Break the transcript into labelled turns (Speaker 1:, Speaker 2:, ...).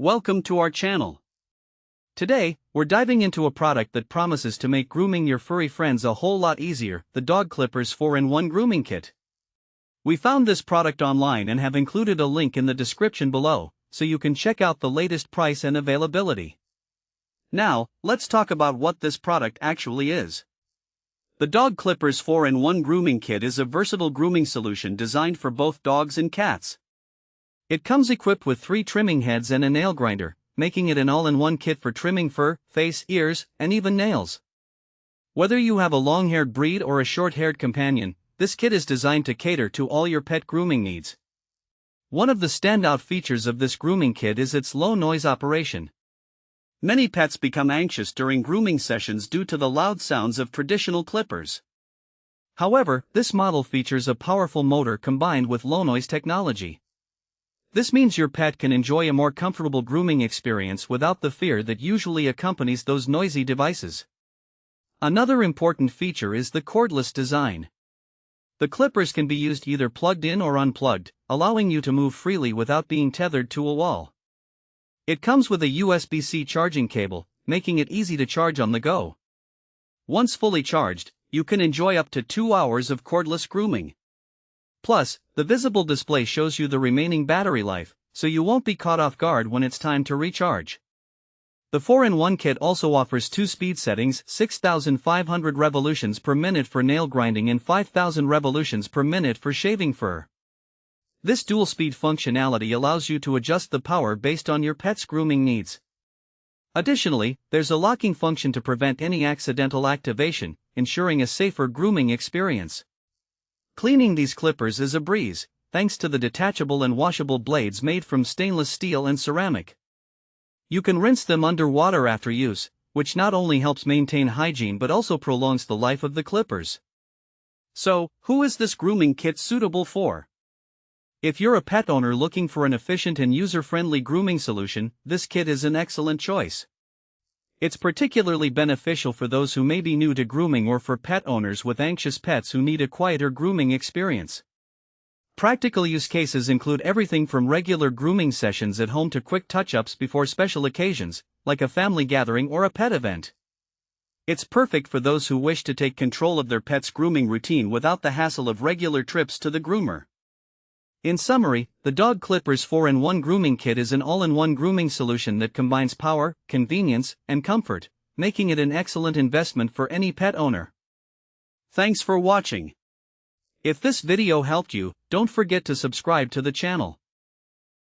Speaker 1: Welcome to our channel. Today, we're diving into a product that promises to make grooming your furry friends a whole lot easier, the Dog Clippers 4-in-1 Grooming Kit. We found this product online and have included a link in the description below, so you can check out the latest price and availability. Now, let's talk about what this product actually is. The Dog Clippers 4-in-1 Grooming Kit is a versatile grooming solution designed for both dogs and cats. It comes equipped with 3 trimming heads and a nail grinder, making it an all-in-one kit for trimming fur, face, ears, and even nails. Whether you have a long-haired breed or a short-haired companion, this kit is designed to cater to all your pet grooming needs. One of the standout features of this grooming kit is its low-noise operation. Many pets become anxious during grooming sessions due to the loud sounds of traditional clippers. However, this model features a powerful motor combined with low-noise technology. This means your pet can enjoy a more comfortable grooming experience without the fear that usually accompanies those noisy devices. Another important feature is the cordless design. The clippers can be used either plugged in or unplugged, allowing you to move freely without being tethered to a wall. It comes with a USB-C charging cable, making it easy to charge on the go. Once fully charged, you can enjoy up to 2 hours of cordless grooming. Plus, the visible display shows you the remaining battery life, so you won't be caught off guard when it's time to recharge. The 4-in-1 kit also offers 2 speed settings, 6,500 revolutions per minute for nail grinding and 5,000 revolutions per minute for shaving fur. This dual-speed functionality allows you to adjust the power based on your pet's grooming needs. Additionally, there's a locking function to prevent any accidental activation, ensuring a safer grooming experience. Cleaning these clippers is a breeze, thanks to the detachable and washable blades made from stainless steel and ceramic. You can rinse them under water after use, which not only helps maintain hygiene but also prolongs the life of the clippers. So, who is this grooming kit suitable for? If you're a pet owner looking for an efficient and user-friendly grooming solution, this kit is an excellent choice. It's particularly beneficial for those who may be new to grooming or for pet owners with anxious pets who need a quieter grooming experience. Practical use cases include everything from regular grooming sessions at home to quick touch-ups before special occasions, like a family gathering or a pet event. It's perfect for those who wish to take control of their pet's grooming routine without the hassle of regular trips to the groomer. In summary, the Dog Clippers 4-in-1 Grooming Kit is an all-in-one grooming solution that combines power, convenience, and comfort, making it an excellent investment for any pet owner. Thanks for watching. If this video helped you, don't forget to subscribe to the channel.